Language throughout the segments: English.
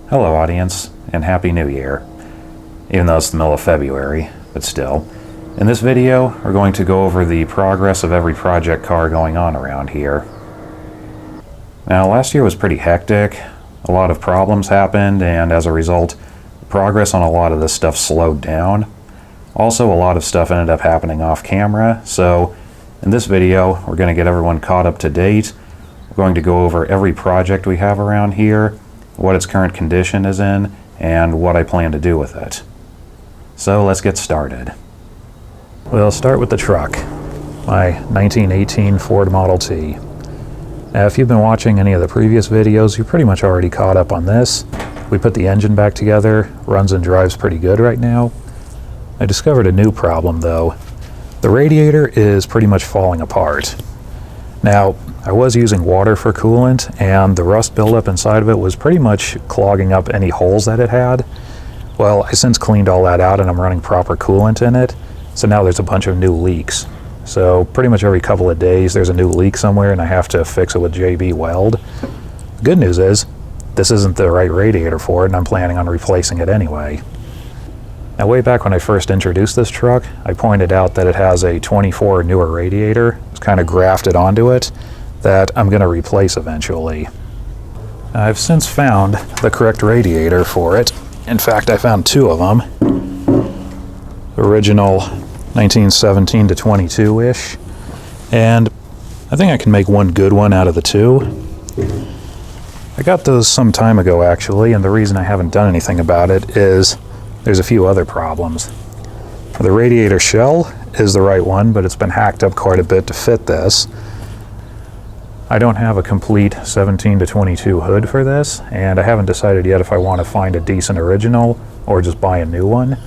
Hello audience, and Happy New Year. Even though it's the middle of February, but still. In this video, we're going to go over the progress of every project car going on around here. Now, last year was pretty hectic. A lot of problems happened, and as a result, progress on a lot of this stuff slowed down. Also, a lot of stuff ended up happening off camera, so in this video, we're going to get everyone caught up to date. We're going to go over every project we have around here, what its current condition is in, and what I plan to do with it. So let's get started. We'll start with the truck, my 1918 Ford Model T. Now, if you've been watching any of the previous videos, you're pretty much already caught up on this. We put the engine back together, runs and drives pretty good right now. I discovered a new problem though. The radiator is pretty much falling apart. Now, I was using water for coolant, and the rust buildup inside of it was pretty much clogging up any holes that it had. Well, I since cleaned all that out and I'm running proper coolant in it, so now there's a bunch of new leaks. So pretty much every couple of days there's a new leak somewhere and I have to fix it with JB Weld. The good news is, this isn't the right radiator for it and I'm planning on replacing it anyway. Now, way back when I first introduced this truck, I pointed out that it has a 24 newer radiator. It's kind of grafted onto it that I'm going to replace eventually. I've since found the correct radiator for it. In fact, I found two of them. Original 1917 to 22-ish. And I think I can make one good one out of the two. I got those some time ago actually, and the reason I haven't done anything about it is there's a few other problems. The radiator shell is the right one, but it's been hacked up quite a bit to fit this. I don't have a complete 17 to 22 hood for this, and I haven't decided yet if I want to find a decent original or just buy a new one.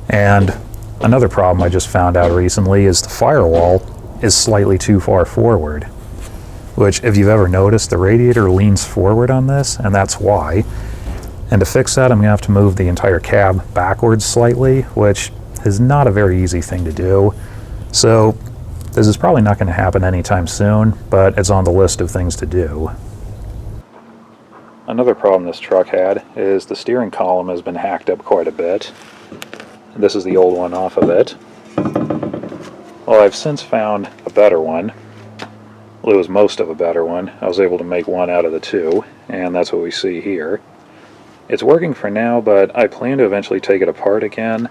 And another problem I just found out recently is the firewall is slightly too far forward, which if you've ever noticed, the radiator leans forward on this, and that's why. And to fix that, I'm going to have to move the entire cab backwards slightly, which is not a very easy thing to do. So this is probably not going to happen anytime soon, but it's on the list of things to do. Another problem this truck had is the steering column has been hacked up quite a bit. This is the old one off of it. Well, I've since found a better one. Well, it was most of a better one. I was able to make one out of the two, and that's what we see here. It's working for now, but I plan to eventually take it apart again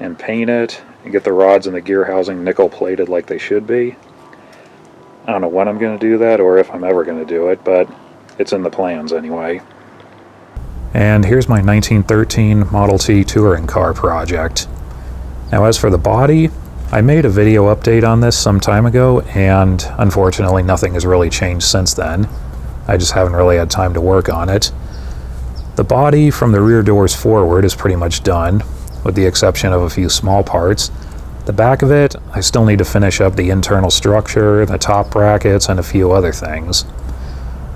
and paint it and get the rods and the gear housing nickel plated like they should be. I don't know when I'm going to do that or if I'm ever going to do it, but it's in the plans anyway. And here's my 1913 Model T touring car project. Now, as for the body, I made a video update on this some time ago, and unfortunately nothing has really changed since then. I just haven't really had time to work on it. The body from the rear doors forward is pretty much done, with the exception of a few small parts. The back of it, I still need to finish up the internal structure, the top brackets, and a few other things.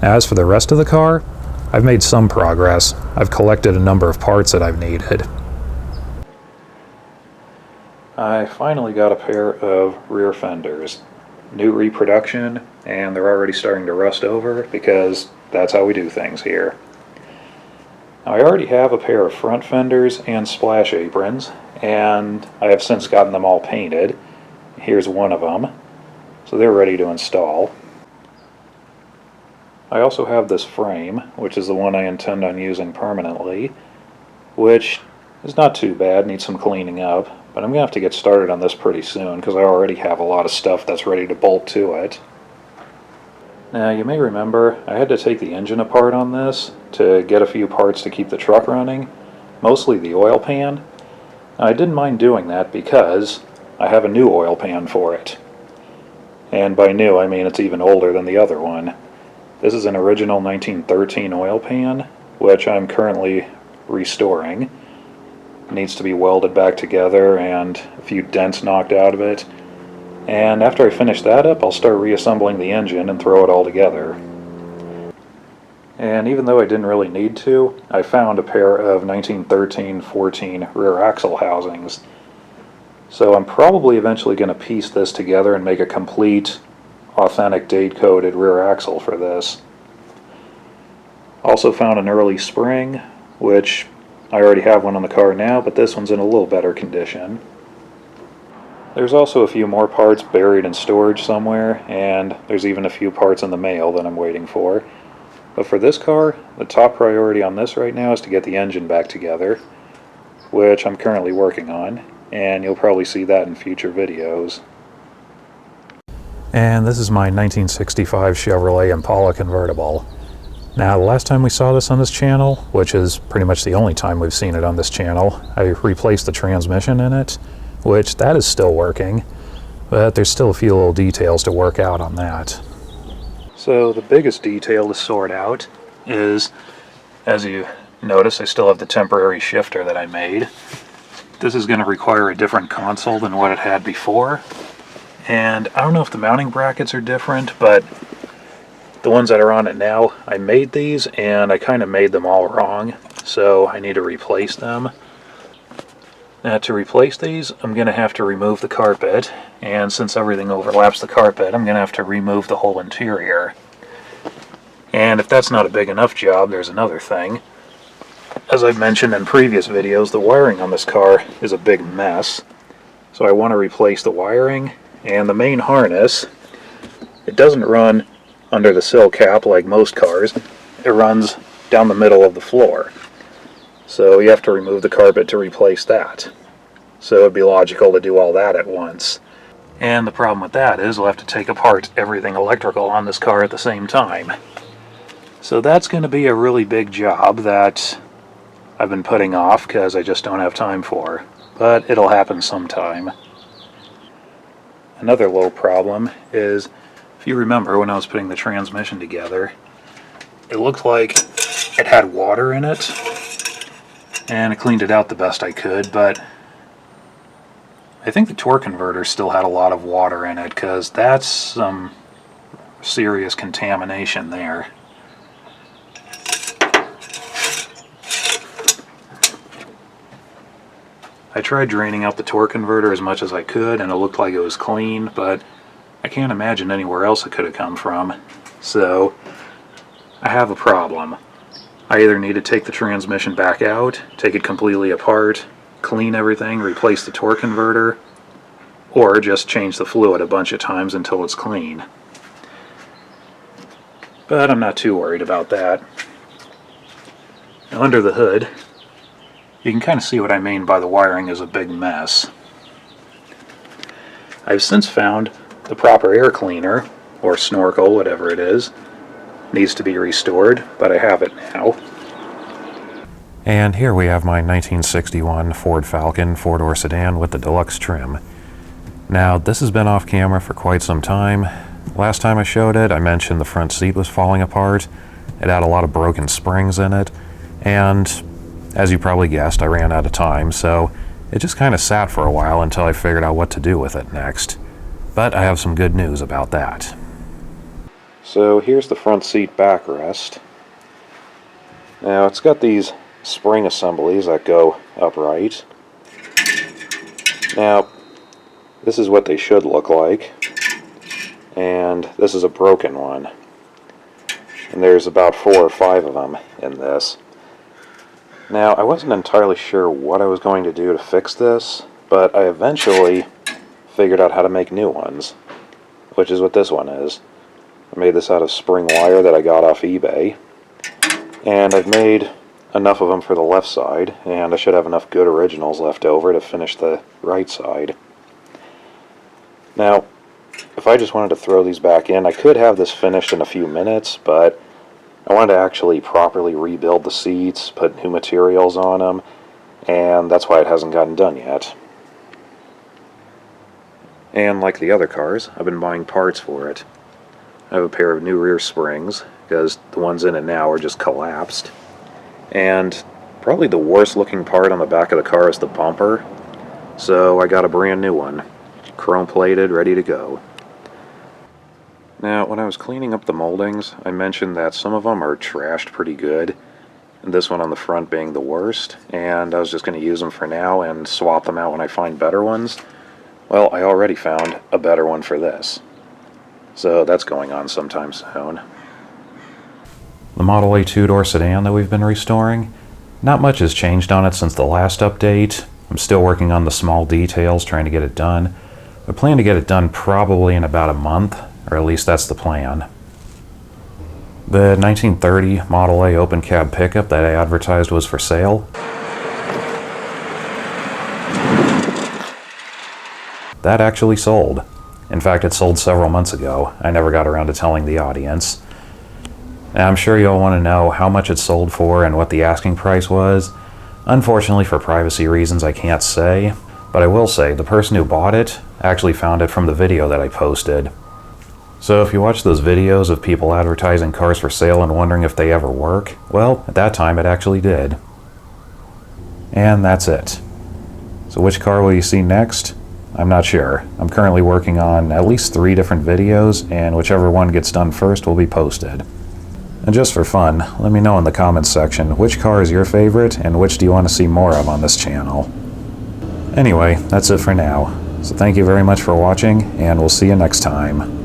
As for the rest of the car, I've made some progress. I've collected a number of parts that I've needed. I finally got a pair of rear fenders. New reproduction, and they're already starting to rust over because that's how we do things here. Now, I already have a pair of front fenders and splash aprons, and I have since gotten them all painted. Here's one of them, so they're ready to install. I also have this frame, which is the one I intend on using permanently, which is not too bad, needs some cleaning up, but I'm going to have to get started on this pretty soon because I already have a lot of stuff that's ready to bolt to it. Now, you may remember I had to take the engine apart on this to get a few parts to keep the truck running, mostly the oil pan. Now, I didn't mind doing that because I have a new oil pan for it. And by new, I mean it's even older than the other one. This is an original 1913 oil pan, which I'm currently restoring. It needs to be welded back together and a few dents knocked out of it. And after I finish that up, I'll start reassembling the engine and throw it all together. And even though I didn't really need to, I found a pair of 1913-14 rear axle housings. So I'm probably eventually going to piece this together and make a complete, authentic date-coded rear axle for this. Also found an early spring, which I already have one on the car now, but this one's in a little better condition. There's also a few more parts buried in storage somewhere, and there's even a few parts in the mail that I'm waiting for. But for this car, the top priority on this right now is to get the engine back together, which I'm currently working on, and you'll probably see that in future videos. And this is my 1965 Chevrolet Impala Convertible. Now, the last time we saw this on this channel, which is pretty much the only time we've seen it on this channel, I replaced the transmission in it, which that is still working, but there's still a few little details to work out on that. So the biggest detail to sort out is, as you notice, I still have the temporary shifter that I made. This is going to require a different console than what it had before, and I don't know if the mounting brackets are different, but the ones that are on it now, I made these and I kind of made them all wrong, so I need to replace them. Now, to replace these, I'm going to have to remove the carpet, and since everything overlaps the carpet, I'm going to have to remove the whole interior. And if that's not a big enough job, there's another thing. As I've mentioned in previous videos, the wiring on this car is a big mess, so I want to replace the wiring, and the main harness, it doesn't run under the sill cap like most cars. It runs down the middle of the floor. So you have to remove the carpet to replace that. So it'd be logical to do all that at once. And the problem with that is we'll have to take apart everything electrical on this car at the same time. So that's going to be a really big job that I've been putting off because I just don't have time for. But it'll happen sometime. Another little problem is, if you remember when I was putting the transmission together, it looked like it had water in it, and I cleaned it out the best I could, but I think the torque converter still had a lot of water in it, because that's some serious contamination there. I tried draining out the torque converter as much as I could, and it looked like it was clean, but I can't imagine anywhere else it could have come from. So I have a problem. I either need to take the transmission back out, take it completely apart, clean everything, replace the torque converter, or just change the fluid a bunch of times until it's clean. But I'm not too worried about that. Now, under the hood, you can kind of see what I mean by the wiring is a big mess. I've since found the proper air cleaner, or snorkel, whatever it is, needs to be restored, but I have it now. And here we have my 1961 Ford Falcon 4-door sedan with the Deluxe trim. Now, this has been off camera for quite some time. Last time I showed it, I mentioned the front seat was falling apart. It had a lot of broken springs in it, and as you probably guessed, I ran out of time, so it just kind of sat for a while until I figured out what to do with it next. But I have some good news about that. So here's the front seat backrest. Now, it's got these spring assemblies that go upright. Now, this is what they should look like, and this is a broken one. And there's about 4 or 5 of them in this. Now, I wasn't entirely sure what I was going to do to fix this, but I eventually figured out how to make new ones, which is what this one is. I made this out of spring wire that I got off eBay, and I've made enough of them for the left side, and I should have enough good originals left over to finish the right side. Now, if I just wanted to throw these back in, I could have this finished in a few minutes, but I wanted to actually properly rebuild the seats, put new materials on them, and that's why it hasn't gotten done yet. And like the other cars, I've been buying parts for it. I have a pair of new rear springs, because the ones in it now are just collapsed. And probably the worst looking part on the back of the car is the bumper, so I got a brand new one, chrome plated, ready to go. Now, when I was cleaning up the moldings, I mentioned that some of them are trashed pretty good, and this one on the front being the worst, and I was just going to use them for now and swap them out when I find better ones. Well, I already found a better one for this, so that's going on sometime soon. The Model A 2-door sedan that we've been restoring, Not much has changed on it since the last update. I'm still working on the small details, trying to get it done. I plan to get it done probably in about a month, or at least that's the plan. The 1930 Model A open cab pickup that I advertised was for sale. That actually sold. In fact, it sold several months ago. I never got around to telling the audience. And I'm sure you'll want to know how much it sold for and what the asking price was. Unfortunately, for privacy reasons, I can't say, but I will say the person who bought it actually found it from the video that I posted. So if you watch those videos of people advertising cars for sale and wondering if they ever work, well, at that time it actually did. And that's it. So which car will you see next? I'm not sure. I'm currently working on at least 3 different videos, and whichever one gets done first will be posted. And just for fun, let me know in the comments section which car is your favorite and which do you want to see more of on this channel. Anyway, that's it for now. So thank you very much for watching, and we'll see you next time.